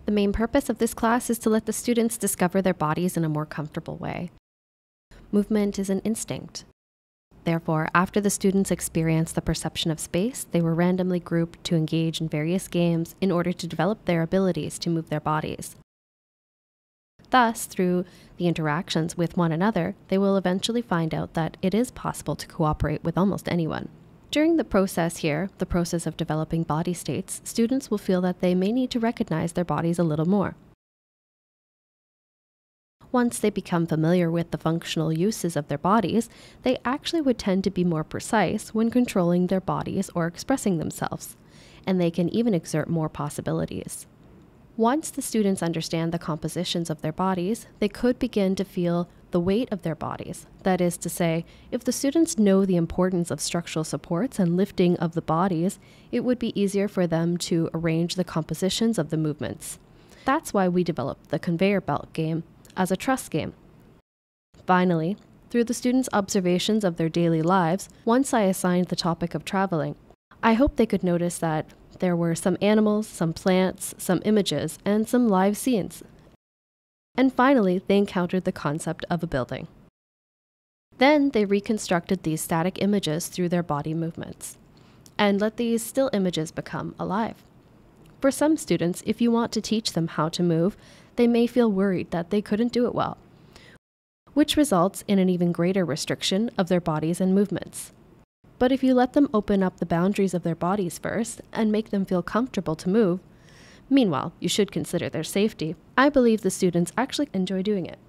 The main purpose of this class is to let the students discover their bodies in a more comfortable way. Movement is an instinct. Therefore, after the students experience the perception of space, they were randomly grouped to engage in various games in order to develop their abilities to move their bodies. Thus, through the interactions with one another, they will eventually find out that it is possible to cooperate with almost anyone. During the process here, the process of developing body states, students will feel that they may need to recognize their bodies a little more. Once they become familiar with the functional uses of their bodies, they actually would tend to be more precise when controlling their bodies or expressing themselves, and they can even exert more possibilities. Once the students understand the compositions of their bodies, they could begin to feel the weight of their bodies. That is to say, if the students know the importance of structural supports and lifting of the bodies, it would be easier for them to arrange the compositions of the movements. That's why we developed the conveyor belt game as a trust game. Finally, through the students' observations of their daily lives, once I assigned the topic of traveling, I hope they could notice that there were some animals, some plants, some images, and some live scenes. And finally, they encountered the concept of a building. Then they reconstructed these static images through their body movements, and let these still images become alive. For some students, if you want to teach them how to move, they may feel worried that they couldn't do it well, which results in an even greater restriction of their bodies and movements. But if you let them open up the boundaries of their bodies first and make them feel comfortable to move, meanwhile, you should consider their safety, I believe the students actually enjoy doing it.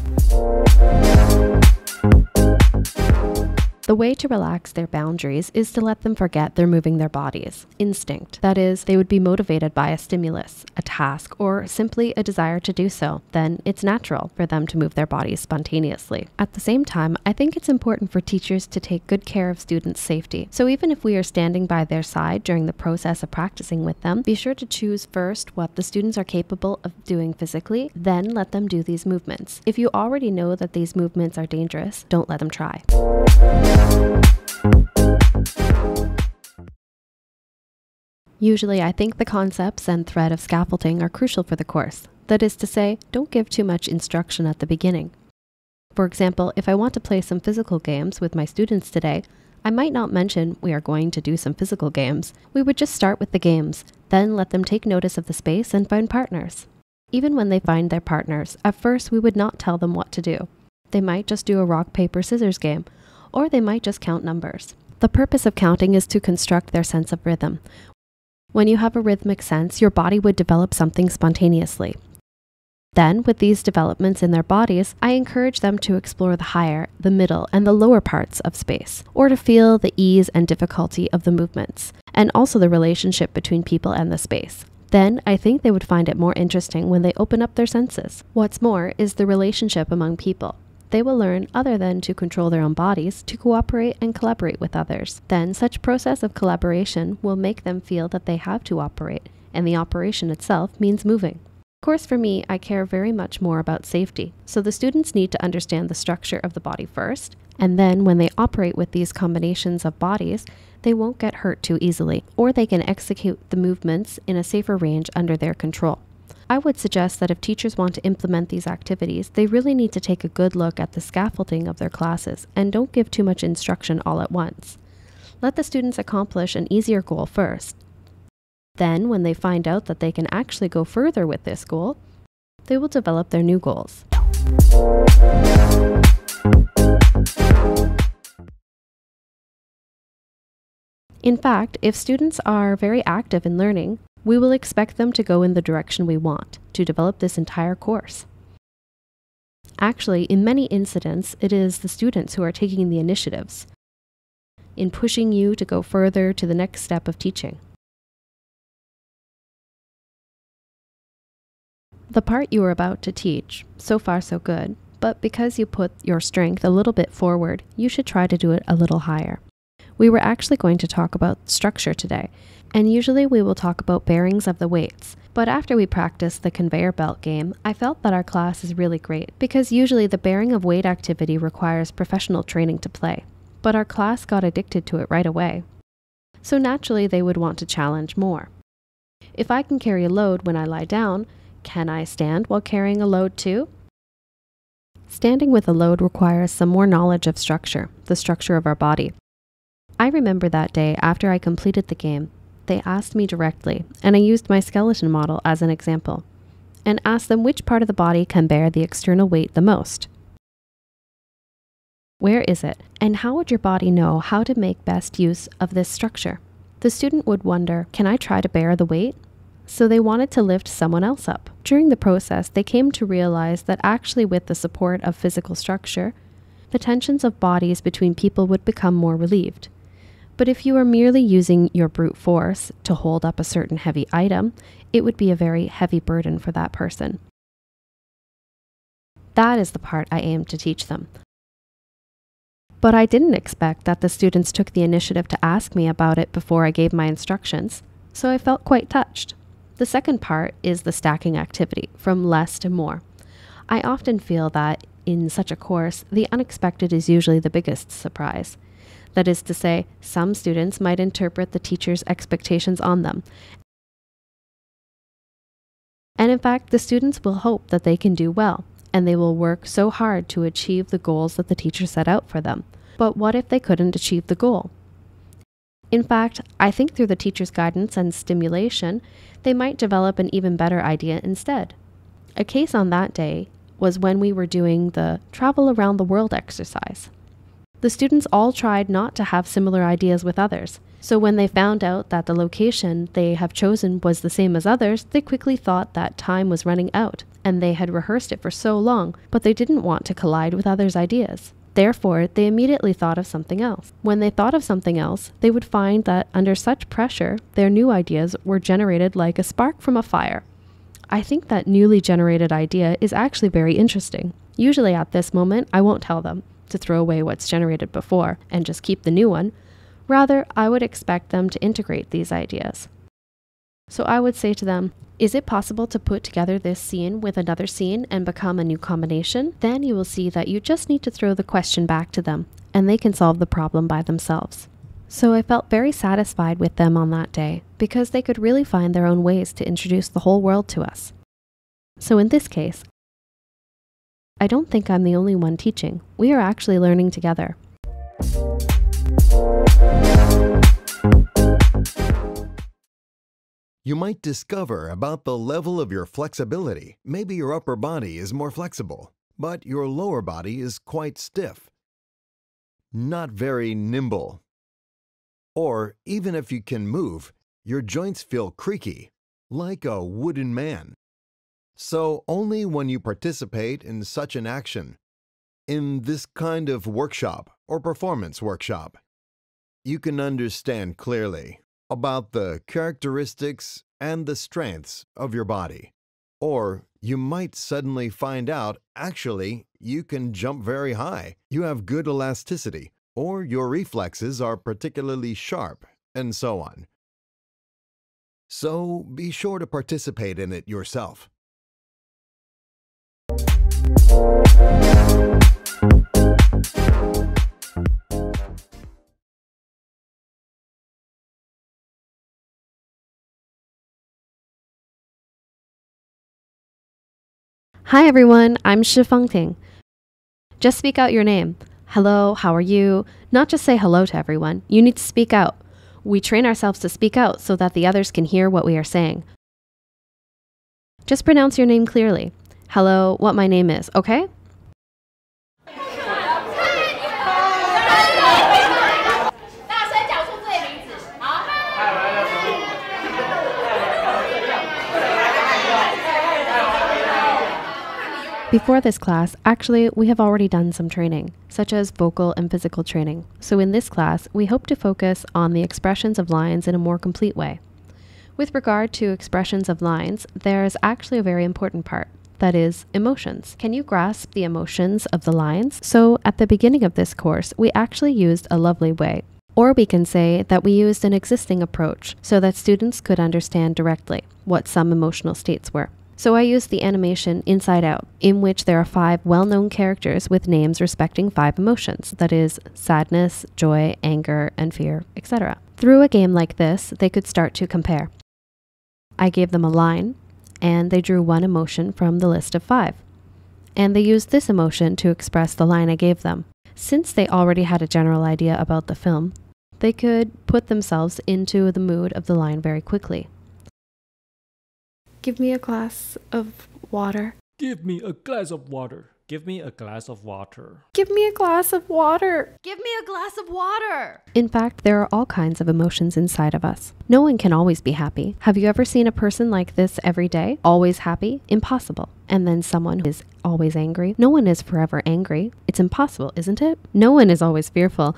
The way to relax their boundaries is to let them forget they're moving their bodies. Instinct. That is, they would be motivated by a stimulus, a task, or simply a desire to do so. Then it's natural for them to move their bodies spontaneously. At the same time, I think it's important for teachers to take good care of students' safety. So even if we are standing by their side during the process of practicing with them, be sure to choose first what the students are capable of doing physically, then let them do these movements. If you already know that these movements are dangerous, don't let them try. Usually, I think the concepts and thread of scaffolding are crucial for the course. That is to say, don't give too much instruction at the beginning. For example, if I want to play some physical games with my students today, I might not mention we are going to do some physical games. We would just start with the games, then let them take notice of the space and find partners. Even when they find their partners, at first we would not tell them what to do. They might just do a rock, paper, scissors game, or they might just count numbers. The purpose of counting is to construct their sense of rhythm. When you have a rhythmic sense, your body would develop something spontaneously. Then, with these developments in their bodies, I encourage them to explore the higher, the middle, and the lower parts of space, or to feel the ease and difficulty of the movements, and also the relationship between people and the space. Then, I think they would find it more interesting when they open up their senses. What's more is the relationship among people. They will learn, other than to control their own bodies, to cooperate and collaborate with others. Then such process of collaboration will make them feel that they have to operate, and the operation itself means moving. Of course, for me, I care very much more about safety, so the students need to understand the structure of the body first, and then when they operate with these combinations of bodies, they won't get hurt too easily, or they can execute the movements in a safer range under their control. I would suggest that if teachers want to implement these activities, they really need to take a good look at the scaffolding of their classes and don't give too much instruction all at once. Let the students accomplish an easier goal first. Then, when they find out that they can actually go further with this goal, they will develop their new goals. In fact, if students are very active in learning, we will expect them to go in the direction we want to develop this entire course. Actually, in many incidents, it is the students who are taking the initiatives in pushing you to go further to the next step of teaching. The part you are about to teach, so far so good, but because you put your strength a little bit forward, you should try to do it a little higher. We were actually going to talk about structure today, and usually we will talk about bearings of the weights. But after we practiced the conveyor belt game, I felt that our class is really great because usually the bearing of weight activity requires professional training to play, but our class got addicted to it right away. So naturally they would want to challenge more. If I can carry a load when I lie down, can I stand while carrying a load too? Standing with a load requires some more knowledge of structure, the structure of our body. I remember that day after I completed the game, they asked me directly, and I used my skeleton model as an example, and asked them which part of the body can bear the external weight the most. Where is it, and how would your body know how to make best use of this structure? The student would wonder, can I try to bear the weight? So they wanted to lift someone else up. During the process, they came to realize that actually with the support of physical structure, the tensions of bodies between people would become more relieved. But if you are merely using your brute force to hold up a certain heavy item, it would be a very heavy burden for that person. That is the part I aimed to teach them. But I didn't expect that the students took the initiative to ask me about it before I gave my instructions, so I felt quite touched. The second part is the stacking activity, from less to more. I often feel that in such a course, the unexpected is usually the biggest surprise. That is to say, some students might interpret the teacher's expectations on them. And in fact, the students will hope that they can do well, and they will work so hard to achieve the goals that the teacher set out for them. But what if they couldn't achieve the goal? In fact, I think through the teacher's guidance and stimulation, they might develop an even better idea instead. A case on that day was when we were doing the travel around the world exercise. The students all tried not to have similar ideas with others, so when they found out that the location they have chosen was the same as others, they quickly thought that time was running out, and they had rehearsed it for so long, but they didn't want to collide with others' ideas. Therefore, they immediately thought of something else. When they thought of something else, they would find that under such pressure, their new ideas were generated like a spark from a fire. I think that newly generated idea is actually very interesting. Usually at this moment, I won't tell them to throw away what's generated before and just keep the new one. Rather, I would expect them to integrate these ideas. So I would say to them, is it possible to put together this scene with another scene and become a new combination? Then you will see that you just need to throw the question back to them, and they can solve the problem by themselves. So I felt very satisfied with them on that day, because they could really find their own ways to introduce the whole world to us. So in this case, I don't think I'm the only one teaching. We are actually learning together. You might discover about the level of your flexibility. Maybe your upper body is more flexible, but your lower body is quite stiff, not very nimble. Or even if you can move, your joints feel creaky, like a wooden man. So only when you participate in such an action, in this kind of workshop or performance workshop, you can understand clearly about the characteristics and the strengths of your body. Or you might suddenly find out, actually, you can jump very high, you have good elasticity, or your reflexes are particularly sharp, and so on. So be sure to participate in it yourself. Hi everyone, I'm Shifengting. Just speak out your name. Hello, how are you? Not just say hello to everyone. You need to speak out. we train ourselves to speak out so that the others can hear what we are saying. Just pronounce your name clearly. Hello, what my name is, okay? Before this class, actually, we have already done some training, such as vocal and physical training. So in this class, we hope to focus on the expressions of lines in a more complete way. With regard to expressions of lines, there is actually a very important part, that is, emotions. Can you grasp the emotions of the lines? So at the beginning of this course, we actually used a lovely way. Or we can say that we used an existing approach so that students could understand directly what some emotional states were. So I used the animation Inside Out, in which there are 5 well-known characters with names respecting 5 emotions, that is, sadness, joy, anger, and fear, etc. Through a game like this, they could start to compare. I gave them a line, and they drew one emotion from the list of 5. And they used this emotion to express the line I gave them. Since they already had a general idea about the film, they could put themselves into the mood of the line very quickly. Give me a glass of water. Give me a glass of water. Give me a glass of water. Give me a glass of water. Give me a glass of water. In fact, there are all kinds of emotions inside of us. No one can always be happy. Have you ever seen a person like this every day? Always happy? Impossible. And then someone who is always angry? No one is forever angry. It's impossible, isn't it? No one is always fearful.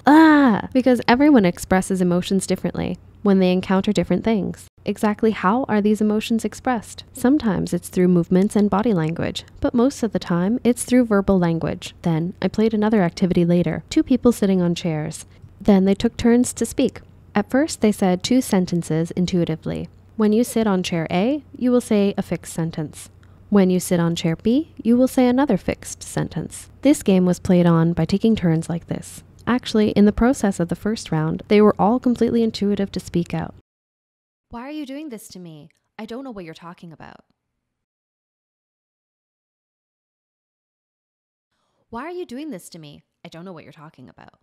Because everyone expresses emotions differently when they encounter different things. Exactly how are these emotions expressed? Sometimes it's through movements and body language, but most of the time it's through verbal language. Then I played another activity later, 2 people sitting on chairs. Then they took turns to speak. At first they said 2 sentences intuitively. When you sit on chair A, you will say a fixed sentence. When you sit on chair B, you will say another fixed sentence. This game was played on by taking turns like this. Actually, in the process of the first round, they were all completely intuitive to speak out. Why are you doing this to me? I don't know what you're talking about. Why are you doing this to me? I don't know what you're talking about.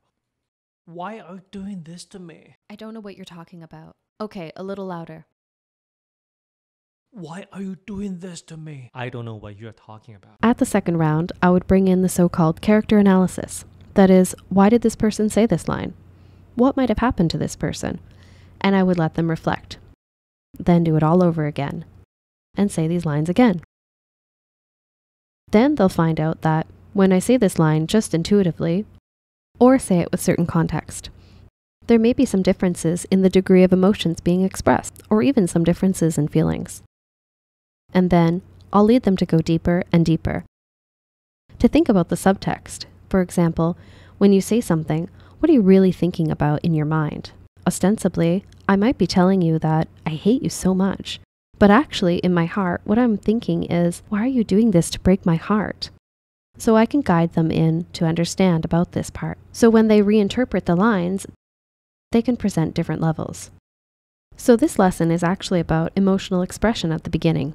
Why are you doing this to me? I don't know what you're talking about. Okay, a little louder. Why are you doing this to me? I don't know what you're talking about. At the second round, I would bring in the so-called character analysis. That is, why did this person say this line? What might have happened to this person? And I would let them reflect. Then do it all over again, and say these lines again. Then they'll find out that when I say this line just intuitively, or say it with certain context, there may be some differences in the degree of emotions being expressed, or even some differences in feelings. And then I'll lead them to go deeper and deeper, to think about the subtext. For example, when you say something, what are you really thinking about in your mind? Ostensibly, I might be telling you that I hate you so much, but actually in my heart, what I'm thinking is, why are you doing this to break my heart? So I can guide them in to understand about this part. So when they reinterpret the lines, they can present different levels. So this lesson is actually about emotional expression at the beginning.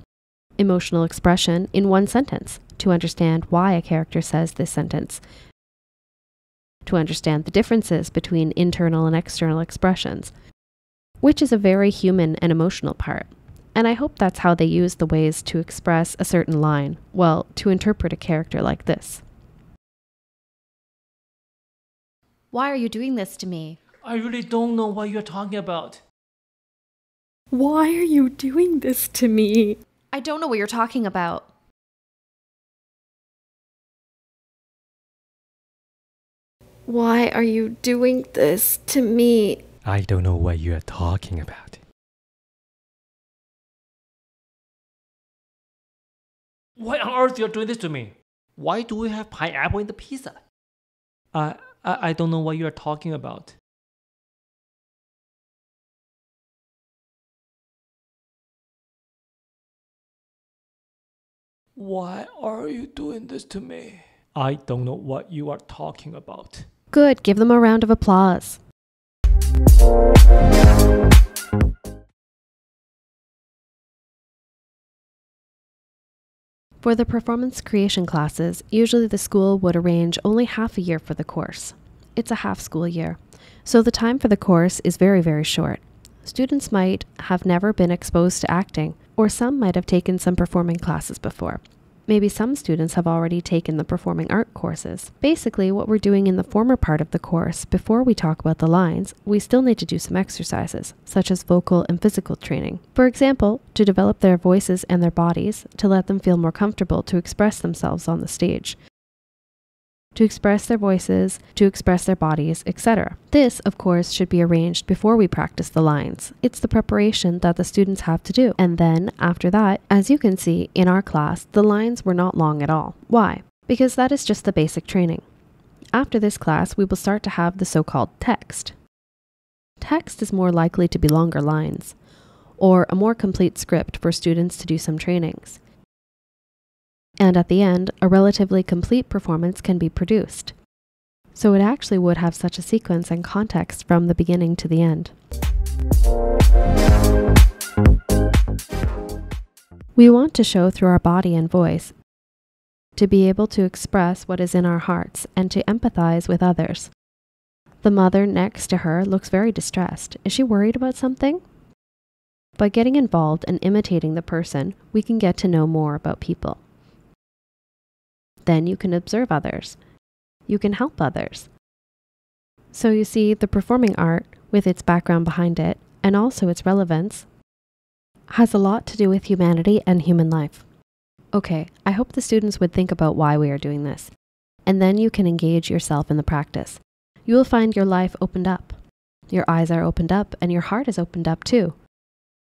Emotional expression in one sentence, to understand why a character says this sentence, to understand the differences between internal and external expressions, which is a very human and emotional part. And I hope that's how they use the ways to express a certain line, well, to interpret a character like this. Why are you doing this to me? I really don't know what you're talking about. Why are you doing this to me? I don't know what you're talking about. Why are you doing this to me? I don't know what you're talking about. Why on earth you're doing this to me? Why do we have pineapple in the pizza? I don't know what you're talking about. Why are you doing this to me? I don't know what you are talking about. Good, give them a round of applause. For the performance creation classes, usually the school would arrange only half a year for the course. It's a half school year. So the time for the course is very, very short. Students might have never been exposed to acting, or some might have taken some performing classes before. Maybe some students have already taken the performing art courses. Basically, what we're doing in the former part of the course, before we talk about the lines, we still need to do some exercises, such as vocal and physical training. For example, to develop their voices and their bodies, to let them feel more comfortable to express themselves on the stage, to express their voices, to express their bodies, etc. This, of course, should be arranged before we practice the lines. It's the preparation that the students have to do. And then, after that, as you can see, in our class, the lines were not long at all. Why? Because that is just the basic training. After this class, we will start to have the so-called text. Text is more likely to be longer lines, or a more complete script for students to do some trainings. And at the end, a relatively complete performance can be produced. So it actually would have such a sequence and context from the beginning to the end. We want to show through our body and voice, to be able to express what is in our hearts and to empathize with others. The mother next to her looks very distressed. Is she worried about something? By getting involved and imitating the person, we can get to know more about people. Then you can observe others. You can help others. So you see, the performing art, with its background behind it, and also its relevance, has a lot to do with humanity and human life. Okay, I hope the students would think about why we are doing this, and then you can engage yourself in the practice. You will find your life opened up. Your eyes are opened up, and your heart is opened up too.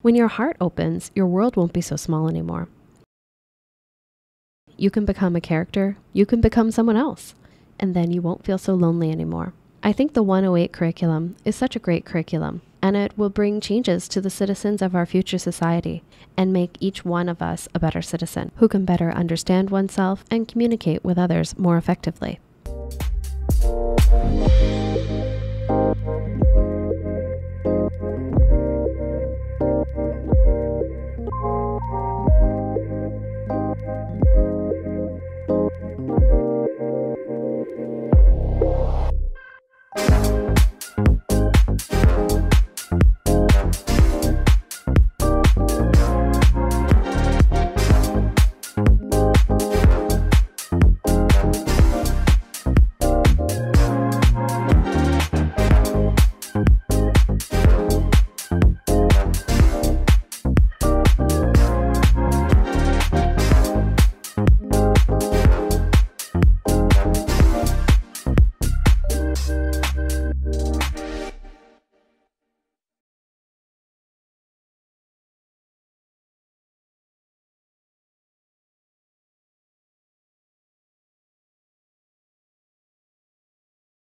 When your heart opens, your world won't be so small anymore. You can become a character, you can become someone else, and then you won't feel so lonely anymore. I think the 108 curriculum is such a great curriculum, and it will bring changes to the citizens of our future society and make each one of us a better citizen who can better understand oneself and communicate with others more effectively.